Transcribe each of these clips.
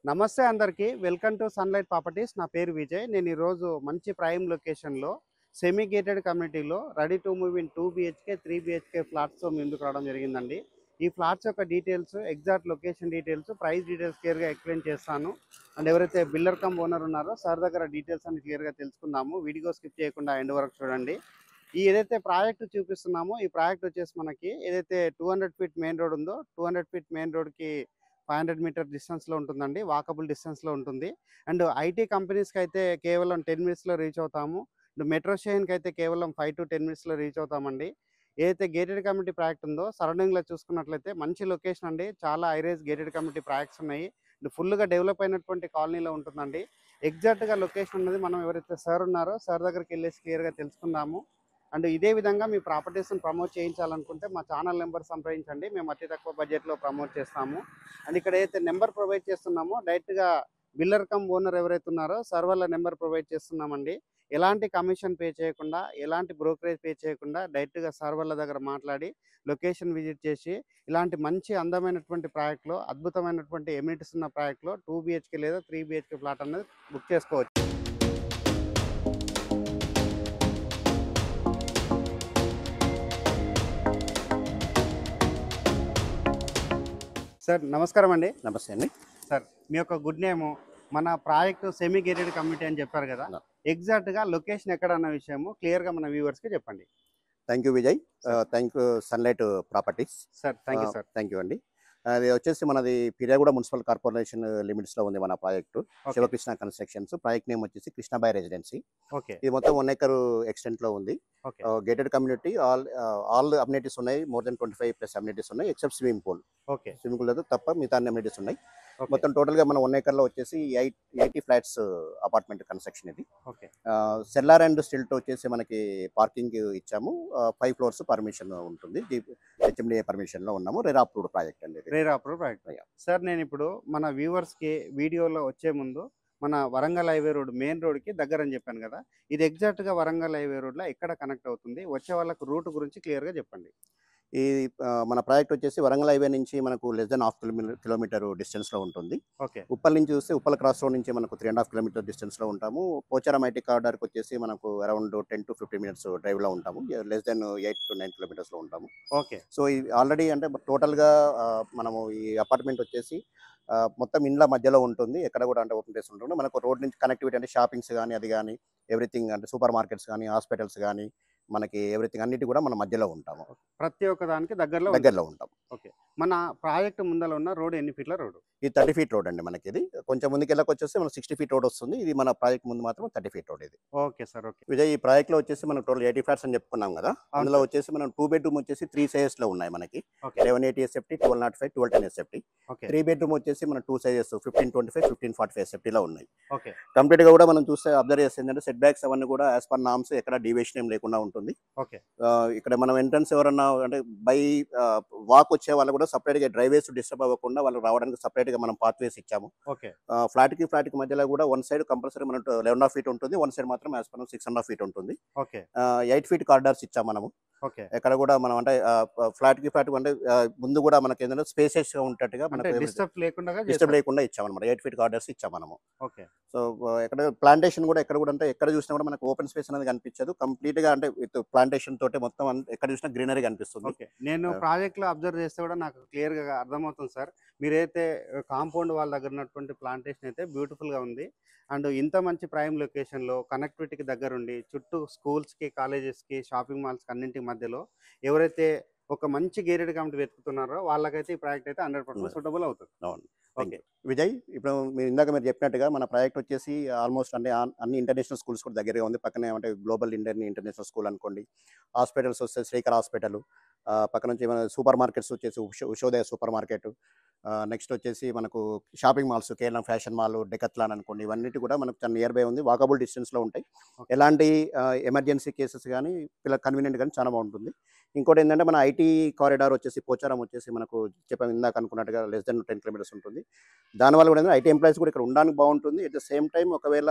నమస్తే అందరికీ. Welcome to Sunlight Properties. నా పేరు విజయ్. నేను ఈరోజు మంచి ప్రైమ్ లొకేషన్‌లో సెమీ గేటెడ్ కమ్యూనిటీలో ready to move in 2 BHK, 3 BHK ఫ్లాట్స్‌తో మీ ముందుకు రావడం జరిగిందండి. ఈ ఫ్లాట్స్ యొక్క details, exact location details, price details క్లియర్‌గా ఎక్స్‌ప్లెయిన్ చేస్తాను. అండ్ ఎవరైతే బిల్డర్ కమ్ ఓనర్ ఉన్నారో సార్ దగ్గర డీటెయిల్స్ అన్ని క్లియర్‌గా తెలుసుకుందాము. వీడియో స్కిప్ చేయకుండా ఎండ్ వరకు చూడండి. ఈ ఏదైతే ప్రాజెక్ట్ చూపిస్తున్నామో ఈ ప్రాజెక్ట్ వచ్చేసి మనకి ఏదైతే 200 ఫీట్ మెయిన్ రోడ్ ఉందో 200 ఫీట్ మెయిన్ రోడ్‌కి 500 మీటర్ డిస్టెన్స్‌లో ఉంటుందండి. వాకబుల్ డిస్టెన్స్‌లో ఉంటుంది. అండ్ ఐటీ కంపెనీస్‌కి అయితే కేవలం 10 మినిట్స్‌లో రీచ్ అవుతాము. అండ్ మెట్రో స్టేషన్‌కి అయితే కేవలం 5-10 మినిట్స్‌లో రీచ్ అవుతామండి. ఏదైతే గేటెడ్ కమ్యూనిటీ ప్రాజెక్ట్ ఉందో సరౌండింగ్‌లో చూసుకున్నట్లయితే మంచి లొకేషన్ అండి. చాలా high rise gated community projects ఉన్నాయి. అండ్ ఫుల్‌గా డెవలప్ అయినటువంటి కాలనీలో ఉంటుందండి. ఎగ్జాక్ట్‌గా లొకేషన్ అనేది మనం ఎవరైతే సార్ ఉన్నారో సార్ దగ్గరికెళ్ళేసి క్లియర్‌గా తెలుసుకుందాము. అండ్ ఇదే విధంగా మీ ప్రాపర్టీస్‌ని ప్రమోట్ చేయించాలనుకుంటే మా ఛానల్ నెంబర్ సంప్రదించండి. మేము అతి తక్కువ బడ్జెట్‌లో ప్రమోట్ చేస్తాము. అండ్ ఇక్కడ ఏదైతే నెంబర్ ప్రొవైడ్ చేస్తున్నామో డైరెక్ట్‌గా బిల్డర్ కమ్ ఓనర్ ఎవరైతే ఉన్నారో సార్ వాళ్ళ నెంబర్ ప్రొవైడ్ చేస్తున్నామండి. ఎలాంటి కమిషన్ పే చేయకుండా, ఎలాంటి బ్రోకరేజ్ పే చేయకుండా డైరెక్ట్‌గా సార్ వాళ్ళ దగ్గర మాట్లాడి, లొకేషన్ విజిట్ చేసి, ఇలాంటి మంచి అందమైనటువంటి ప్రాజెక్ట్‌లో, అద్భుతమైనటువంటి ఎమ్యూనిటీస్ ఉన్న ప్రాజెక్ట్‌లో 2 బీహెచ్‌కే లేదా 3 బీహెచ్‌కే ఫ్లాట్ అనేది బుక్ చేసుకోవచ్చు. సార్ నమస్కారం అండి. నమస్తే అండి. సార్ మీ యొక్క గుడ్ నేము, మన ప్రాజెక్ట్ సెమీ గేటెడ్ కమ్యూనిటీ అని చెప్పారు కదా, నా ఎగ్జాక్ట్గా లొకేషన్ ఎక్కడ అన్న విషయము క్లియర్గా మన వ్యూవర్స్కి చెప్పండి. Thank you Vijay. Sir thank you sunlight properties. Sir thank you sir. Thank you అండి. అది వచ్చేసి మనది ఫిర్యాగూడ మున్సిపల్ కార్పొరేషన్ లిమిట్స్‌లో ఉంది మన project. Okay. Sivakrishna constructions. Project name వచ్చేసి కృష్ణాబాయి రెసిడెన్సీ. ఓకే. ఇది మొత్తం 1 ఎకర్ ఎక్స్‌టెంట్‌లో ఉంది. Okay. Gated community all amenities ఉన్నాయి. మోర్ దెన్ 25 ప్లస్ అమ్యూనిటీస్ ఉన్నాయి. Except swimming pool. Okay. Swimming pool లేదు తప్ప మిగతా అన్ని అమ్యూనిటీస్ ఉన్నాయి. ఓకే. మొత్తం టోటల్‌గా మన 1 ఎకర్‌లో వచ్చేసి 80 ఫ్లాట్స్ అపార్ట్మెంట్ కన్‌స్ట్రక్షన్ ఇది. ఓకే. సెల్లార్ అండ్ స్టిల్ట్ వచ్చేసి మనకి పార్కింగ్ ఇచ్చాము. 5 ఫ్లోర్స్ పర్మిషన్ ఉంటుంది. హెచ్ఎండిఏ పర్మిషన్‌లో ఉన్నాము. రెరా అప్రూవ్డ్ ప్రాజెక్ట్ అండి ఇది. RERA approve project. Yeah. Sir నేను ఇప్పుడు మన వ్యూవర్స్కి వీడియోలో వచ్చే ముందు మన వరంగల్ హైవే రోడ్ మెయిన్ రోడ్కి దగ్గర అని చెప్పాను కదా, ఇది ఎగ్జాక్ట్గా వరంగల్ హైవే రోడ్లో ఎక్కడ కనెక్ట్ అవుతుంది, వచ్చే వాళ్ళకు రూట్ గురించి క్లియర్గా చెప్పండి. ఈ మన ప్రాజెక్ట్ వచ్చేసి వరంగల్ హైవే నుంచి మనకు లెస్ దెన్ హాఫ్ కిలోమీటర్ డిస్టెన్స్‌లో ఉంటుంది. ఓకే. ఉప్పల్ నుంచి చూస్తే ఉప్పల్ క్రాస్ రోడ్ నుంచి మనకు 3.5 కిలోమీటర్ డిస్టెన్స్‌లో ఉంటాము. పోచారం ఐటీ కారిడార్‌కి వచ్చేసి మనకు అరౌండ్ 10-15 మినిట్స్ డ్రైవ్‌లో ఉంటాము. లెస్ దెన్ 8-9 కిలోమీటర్స్‌లో ఉంటాము. ఓకే. సో ఇది ఆల్రెడీ అంటే టోటల్‌గా మనము ఈ అపార్ట్మెంట్ వచ్చేసి మొత్తం ఇండ్ల మధ్యలో ఉంటుంది. ఎక్కడ కూడా అంటే ఓపెన్ ప్లేస్ ఉంటుంది. మనకు రోడ్ నుంచి కనెక్టివిటీ అంటే షాపింగ్స్ గాని, అది గాని ఎవ్రీథింగ్ అంటే సూపర్ మార్కెట్స్ గాని, హాస్పిటల్స్ గాని, మనకి ఎవ్రీథింగ్ అన్నిటి కూడా మనం మధ్యలో ఉంటాము. ప్రతి ఒక్క దానికి దగ్గరలో ఉంటుంది. దగ్గరలో ఉంటాం. ఓకే. మన ప్రాజెక్ట్ ముందర ఉన్న రోడ్ ఎన్ని ఫీట్ల రోడ్? ఇది 30 ఫీట్ రోడ్ అండి మనకిది. కొంచెం ముందుకెళ్ళకొచ్చేస్తే మనకు 60 ఫీట్ రోడ్ వస్తుంది. ఇది మన ప్రాజెక్ట్ ముందు మాత్రం 30 ఫీట్ రోడ్ ఇది. Okay sir. ఓకే. విజయ్ ఈ ప్రాజెక్ట్‌లో వచ్చేసి మనం టోటల్ 80 ఫ్లాట్స్ అని చెప్పుకున్నాం కదా! అవును అందులో సార్. వచ్చేసి మనం 2 బెడ్‌రూమ్ వచ్చేసి 3 సైజెస్‌లో ఉన్నాయి మనకి. Okay. 1180 SFT, 1205, 1210 SFT. Okay. 3 bedroom వచ్చేసి మన 2 సైజెస్ 1525, 1545 ఎస్ఎఫ్టీలో ఉన్నాయి. ఓకే. కంప్లీట్‌గా కూడా మనం చూస్తే అబ్జర్వ్ చేస్తే ఏంటంటే సెట్ బ్యాక్స్ అవన్నీ కూడా యాస్ పర్ నార్మ్స్ ఎక్కడ డీవియేషన్ ఏం లేకుండా ఉంటుంది. ఓకే. ఇక్కడ మనం ఎంట్రన్స్ ఎవరన్నా అంటే బై వాక్ వచ్చే వాళ్ళు కూడా సెపరేట్‌గా డ్రైవేస్ డిస్టర్బ్ అవ్వకుండా వాళ్ళు రావడానికి సెపరేట్‌గా మనం పాత్‌వేస్ ఇచ్చాము. ఓకే. ఫ్లాట్‌కి మధ్యలో కూడా వన్ సైడ్ కంపల్సరీ మనం 11.5 ఫీట్ ఉంటుంది. వన్ సైడ్ మాత్రం యాస్ పర్ 6.5 ఫీట్ ఉంటుంది. ఓకే. 8 ఫీట్ కారిడార్స్ ఇచ్చాము మనము. ఓకే. ఎక్కడ కూడా మనం అంటే ఫ్లాట్‌కి అంటే ముందు కూడా మనకేంటంటే స్పేసియస్‌గా ఉండేటట్టుగా అంటే మనకు డిస్టర్బ్ లేకుండా డిస్టర్బ్ లేకుండా ఇచ్చామన్నమాట. 8 ఫీట్ కారిడార్స్ ఇచ్చాము మనము. ఓకే. సో, ఎక్కడ ప్లాంటేషన్ కూడా ఎక్కడ కూడా అంటే ఎక్కడ చూసినా కూడా మనకు ఓపెన్ స్పేస్ అనేది కనిపించదు. కంప్లీట్‌గా అంటే విత్ ప్లాంటేషన్ తోటే మొత్తం ఎక్కడ చూసినా గ్రీనరీ కనిపిస్తుంది. ఓకే. నేను ప్రాజెక్ట్‌లో అబ్జర్వ్ చేస్తే కూడా నాకు క్లియర్‌గా అర్థమవుతుంది సార్. మీరైతే కాంపౌండ్ వాల్ దగ్గర ఉన్నటువంటి ప్లాంటేషన్ అయితే బ్యూటిఫుల్‌గా ఉంది. అండ్ ఇంత మంచి ప్రైమ్ లొకేషన్‌లో కనెక్టివిటీకి దగ్గరుండి చుట్టూ స్కూల్స్‌కి, కాలేజెస్‌కి, షాపింగ్ మాల్స్‌కి అన్నింటి మధ్యలో ఎవరైతే ఒక మంచి గేటెడ్ కమ్యూనిటీ వెతుకుతున్నారో వాళ్ళకైతే ఈ ప్రాజెక్ట్ అయితే 100% సూటబుల్ అవుతుంది. అవును. ఓకే. విజయ్ ఇప్పుడు మీరు చెప్పినట్టుగా మన ప్రాజెక్ట్ వచ్చేసి ఆల్మోస్ట్ అంటే అన్ని ఇంటర్నేషనల్ స్కూల్స్ కూడా దగ్గరగా ఉంది. పక్కనే అంటే గ్లోబల్ ఇండియన్ ఇంటర్నేషనల్ స్కూల్ అనుకోండి. హాస్పిటల్స్ వస్తే శ్రీకర్ హాస్పిటల్. పక్క నుంచి మన సూపర్ మార్కెట్స్ వచ్చేసి ఉషోదయ సూపర్ మార్కెట్. నెక్స్ట్ వచ్చేసి మనకు shopping malls KLM fashion mall, Decathlon అనుకోండి. ఇవన్నిటి కూడా మనకు చాలా నియర్ బై ఉంది. వాకబుల్ డిస్టెన్స్‌లో ఉంటాయి. ఓకే. ఎలాంటి ఎమర్జెన్సీ కేసెస్ గానీ పిల్లలకు కన్వీనియంట్ గానీ చాలా బాగుంటుంది. ఇంకోటి ఏంటంటే మన ఐటీ కారిడార్ వచ్చేసి పోచారం వచ్చేసి మనకు చెప్పాము ఇందాక అనుకున్నట్టుగా లెస్ దెన్ 10 కిలోమీటర్స్ ఉంటుంది. దానివల్ల కూడా ఏంటంటే ఐటీ ఎంప్లాయీస్ కూడా ఇక్కడ ఉండడానికి బాగుంటుంది. అట్ ద సేమ్ టైమ్ ఒకవేళ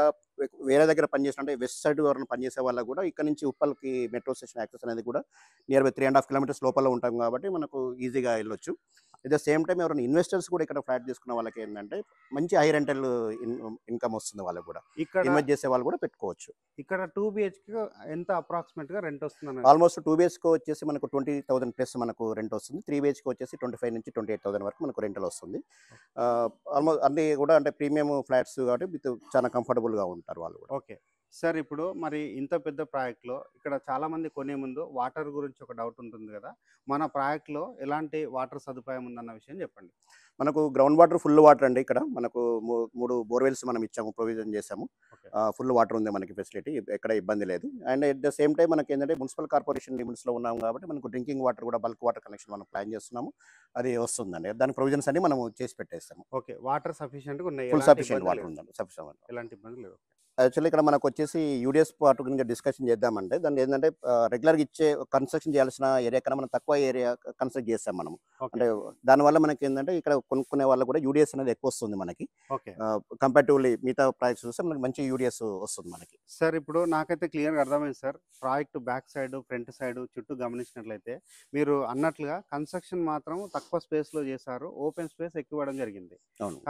వేరే దగ్గర పనిచేసిన అంటే వెస్ట్ సైడ్ ఎవరైనా పనిచేసే వాళ్ళకి కూడా ఇక్కడ నుంచి ఉప్పల్‌కి మెట్రో స్టేషన్ యాక్సెస్ అనేది కూడా నియర్ బై 3.5 కిలోమీటర్స్ లోపల ఉంటాం కాబట్టి మనకు ఈజీగా వెళ్ళొచ్చు. అట్ ద సేమ్ టైం ఎవరైనా ఇన్వెస్టర్స్ కూడా ఇక్కడ ఫ్లాట్ తీసుకున్న వాళ్ళకి ఏంటంటే మంచి హై రెంటల్ ఇన్కమ్ వస్తుంది వాళ్ళకి కూడా. ఇక్కడ ఇన్వెస్ట్ చేసే వాళ్ళు కూడా పెట్టుకోవచ్చు. ఇక్కడ 2 బిహెచ్కే ఎంత అప్రాక్సిమేట్గా రెంట్ వస్తుంది? ఆల్మోస్ట్ 2 బిహెచ్కే వచ్చేసి మనకు 20,000 ప్లస్ మనకు రెంట్ వస్తుంది. 3 బిహెచ్కే వచ్చేసి 25 నుంచి 28,000 వరకు మనకు రెంటల్ వస్తుంది. ఆల్మోస్ట్ అన్ని కూడా అంటే ప్రీమియం ఫ్లాట్స్ కాబట్టి విత్ చాలా కంఫర్టబుల్గా ఉంటారు వాళ్ళు కూడా. ఓకే సార్, ఇప్పుడు మరి ఇంత పెద్ద ప్రాజెక్ట్లో ఇక్కడ చాలామంది కొనే ముందు వాటర్ గురించి ఒక డౌట్ ఉంటుంది కదా, మన ప్రాజెక్ట్లో ఎలాంటి వాటర్ సదుపాయం ఉందన్న విషయం చెప్పండి. మనకు గ్రౌండ్ వాటర్ ఫుల్ వాటర్ అండి. ఇక్కడ మనకు 3 బోర్వెల్స్ మనం ఇచ్చాము, ప్రొవిజన్ చేసాము. ఫుల్ వాటర్ ఉంది మనకి, ఫెసిలిటీ ఎక్కడ ఇబ్బంది లేదు. And at the same time మనకి ఏంటంటే మున్సిపల్ కార్పొరేషన్ లిమిట్స్లో ఉన్నాం కాబట్టి మనకు డ్రింకింగ్ వాటర్ కూడా బల్క్ వాటర్ కనెక్షన్ మనం ప్లాన్ చేస్తున్నాము. అది వస్తుందండి. దాని ప్రొవిజన్స్ అన్ని మనం చేసి పెట్టేస్తాము. ఓకే, వాటర్ సఫిషియెంట్గా ఉన్నాయి, ఫుల్ సఫిషియెంట్ వాటర్ ఉందండి. సఫిషియెంట్, ఎలాంటి ఇబ్బంది లేదు. యాక్చువల్లీ ఇక్కడ మనకు వచ్చేసి యూడిఎస్ పార్ట్ గురించి డిస్కషన్ చేద్దామంటే దాన్ని ఏంటంటే రెగ్యులర్గా ఇచ్చే కన్స్ట్రక్షన్ చేయాల్సిన ఏరియా కన్నా మనం తక్కువ ఏరియా కన్స్ట్రక్ట్ చేస్తాం మనము. అంటే దానివల్ల మనకి ఏంటంటే ఇక్కడ కొనుక్కునే వాళ్ళు కూడా యూడిఎస్ అనేది ఎక్కువ వస్తుంది మనకి. ఓకే, కంపారిటివ్లీ మిగతా ప్రాజెక్ట్స్ చూస్తే మనకి మంచి యూడిఎస్ వస్తుంది మనకి. సార్ ఇప్పుడు నాకైతే క్లియర్గా అర్థమైంది sir. Project back side front side చుట్టూ గమనించినట్లయితే మీరు అన్నట్లుగా కన్స్ట్రక్షన్ మాత్రం తక్కువ స్పేస్లో చేశారు, ఓపెన్ స్పేస్ ఎక్కువ ఇవ్వడం జరిగింది.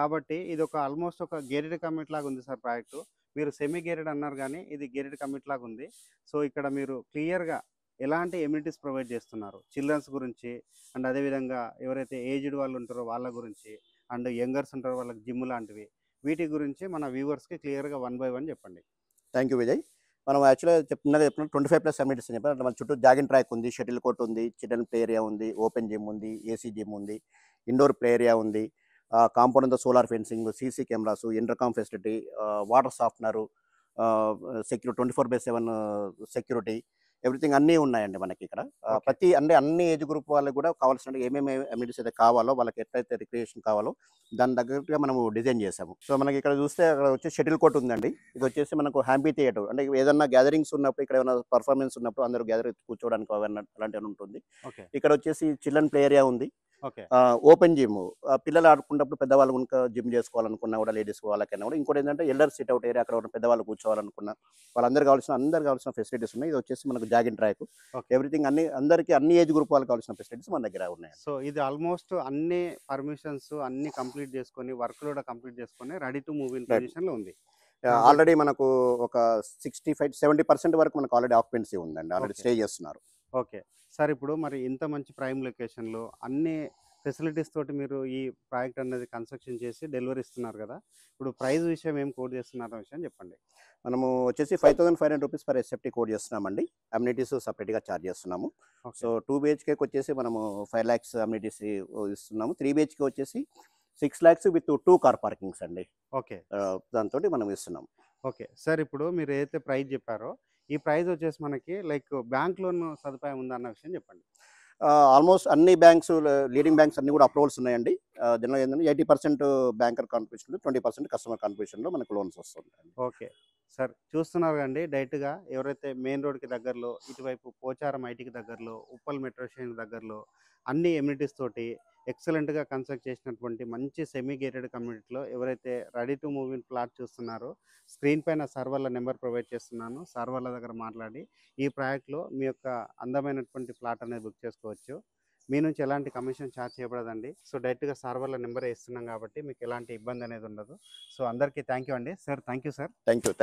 కాబట్టి ఇది ఒక ఆల్మోస్ట్ ఒక గేటెడ్ కమ్యూనిటీ లాగా ఉంది సార్ ప్రాజెక్టు. మీరు సెమీ గేటెడ్ అన్నారు కానీ ఇది గేటెడ్ కమ్యూనిటీ లాగా ఉంది. సో ఇక్కడ మీరు క్లియర్గా ఎలాంటి ఎమ్యూనిటీస్ ప్రొవైడ్ చేస్తున్నారు చిల్డ్రన్స్ గురించి, అండ్ అదేవిధంగా ఎవరైతే ఏజ్డ్ వాళ్ళు ఉంటారో వాళ్ళ గురించి, అండ్ యంగర్స్ ఉంటారో వాళ్ళకి జిమ్ లాంటివి, వీటి గురించి మన వ్యూవర్స్కి క్లియర్గా 1 by 1 చెప్పండి. Thank you Vijay. మనం యాక్చువల్గా చెప్తున్నా 25+ అమ్యూనిటీస్ అని చెప్పారు. మన చుట్టూ జాగింగ్ ట్రాక్ ఉంది, షటిల్ కోర్ట్ ఉంది, చిల్డ్రన్ ప్లే ఏరియా ఉంది, ఓపెన్ జిమ్ ఉంది, ఏసీ జిమ్ ఉంది, ఇండోర్ ప్లే ఏరియా ఉంది, కాంపౌండ్ అంతా solar fencing, CC cameras, intercom facility, water softener, security 24/7 security, everything అన్నీ ఉన్నాయండి మనకి ఇక్కడ. ప్రతి అన్ని ఏజ్ గ్రూప్ వాళ్ళకి కూడా కావాల్సిన ఏమేమి అమ్యూనిటీస్ అయితే కావాలో, వాళ్ళకి ఎట్లయితే రిక్రియేషన్ కావాలో దాని తగ్గట్టుగా మనము డిజైన్ చేసాము. సో మనకి ఇక్కడ చూస్తే అక్కడ వచ్చి షటిల్ కోర్ట్ ఉందండి. ఇది వచ్చేసి మనకు హ్యాంపీ థియేటర్, అంటే ఏదన్నా గ్యాదరింగ్స్ ఉన్నప్పుడు, ఇక్కడ ఏమైనా పర్ఫార్మెన్స్ ఉన్నప్పుడు అందరూ గ్యాదర్ కూర్చోవడానికి అలాంటివి ఉంటుంది. ఇక్కడ వచ్చేసి చిల్డ్రన్ ప్లే ఏరియా ఉంది, ఓపెన్ జిమ్, పిల్లలు ఆడుకున్నప్పుడు పెద్దవాళ్ళు కనుక జిమ్ చేసుకోవాలనుకున్నా కూడా లేడీస్ వాళ్ళకైనా కూడా. ఇంకోటి ఏంటంటే ఎల్డర్ సిట్ అవుట్ ఏరియా, అక్కడ ఉన్న పెద్దవాళ్ళు కూర్చోవాలనుకున్నా వాళ్ళందరూ కావాల్సిన ఫెసిలిటీస్ ఉన్నాయి. ఇది వచ్చేసి మనకు జాగింగ్ ట్రాక్, ఎవ్రీథింగ్ అందరికీ అన్ని ఏజ్ గ్రూప్ వాళ్ళకి కావాల్సిన ఫెసిలిటీస్ మన దగ్గర ఉన్నాయి. సో ఇది ఆల్మోస్ట్ అన్ని పర్మిషన్స్ అన్ని కంప్లీట్ చేసుకొని, వర్క్ కూడా కంప్లీట్ చేసుకొని ready to move in position లో ఉంది. ఆల్రెడీ మనకు ఒక 65-70% వరకు మనకు ఆల్రెడీ ఆక్యుపెన్సీ ఉందండి, ఆల్రెడీ స్టే చేస్తున్నారు. ఓకే సార్, ఇప్పుడు మరి ఇంత మంచి ప్రైమ్ లొకేషన్లో అన్ని ఫెసిలిటీస్ తోటి మీరు ఈ ప్రాజెక్ట్ అనేది కన్స్ట్రక్షన్ చేసి డెలివరీ ఇస్తున్నారు కదా, ఇప్పుడు ప్రైస్ విషయం ఏం కోడ్ చేస్తున్నారు విషయం చెప్పండి. మనము వచ్చేసి 5,500 రూపీస్ పర్ ఎస్ఎఫ్టీ కోడ్ చేస్తున్నామండి. అమ్యూనిటీస్ సపరేట్గా ఛార్జ్ చేస్తున్నాము. సో 2 బిహెచ్కేకి వచ్చేసి మనము 5 lakhs అమ్యూనిటీస్ ఇస్తున్నాము. 3 బిహెచ్కే వచ్చేసి 6 lakhs విత్ 2 కార్ పార్కింగ్స్ అండి. ఓకే, దాంతో మనం ఇస్తున్నాం. ఓకే సార్, ఇప్పుడు మీరు ఏదైతే ప్రైస్ చెప్పారో ఈ ప్రైస్ వచ్చేసి మనకి లైక్ బ్యాంక్ లోన్ సదుపాయం ఉందన్న విషయం చెప్పండి. ఆల్మోస్ట్ అన్ని బ్యాంక్స్, లీడింగ్ బ్యాంక్స్ అన్ని కూడా అప్రూవల్స్ ఉన్నాయండి. జనరల్గా ఏంటంటే 80% బ్యాంకర్ కాంట్రిబ్యూషన్, 20% కస్టమర్ కాంట్రిబ్యూషన్లో మనకు లోన్స్ వస్తుంది. ఓకే సార్, చూస్తున్నారు కండి డైరెక్ట్గా ఎవరైతే మెయిన్ రోడ్కి దగ్గరలో, ఇటువైపు పోచారం ఐటీకి దగ్గరలో, ఉప్పల్ మెట్రో స్టేషన్ దగ్గరలో అన్ని ఎమ్యూనిటీస్ తోటి ఎక్సలెంట్గా కన్స్ట్రక్ట్ చేసినటువంటి మంచి సెమీ గేటెడ్ కమ్యూనిటీలో ఎవరైతే ready to move in plot చూస్తున్నారో, స్క్రీన్ పైన సర్వర్ల నెంబర్ ప్రొవైడ్ చేస్తున్నాను. సర్వర్ల దగ్గర మాట్లాడి ఈ ప్రాజెక్ట్లో మీ యొక్క అందమైనటువంటి ప్లాట్ అనేది బుక్ చేసుకోవచ్చు. మీ నుంచి ఎలాంటి కమిషన్ ఛార్జ్ చేయబడదండి. సో డైరెక్ట్గా సర్వర్ల నెంబరే ఇస్తున్నాం కాబట్టి మీకు ఎలాంటి ఇబ్బంది అనేది ఉండదు. సో అందరికీ థ్యాంక్ యూ అండి. Sir thank you sir. Thank you.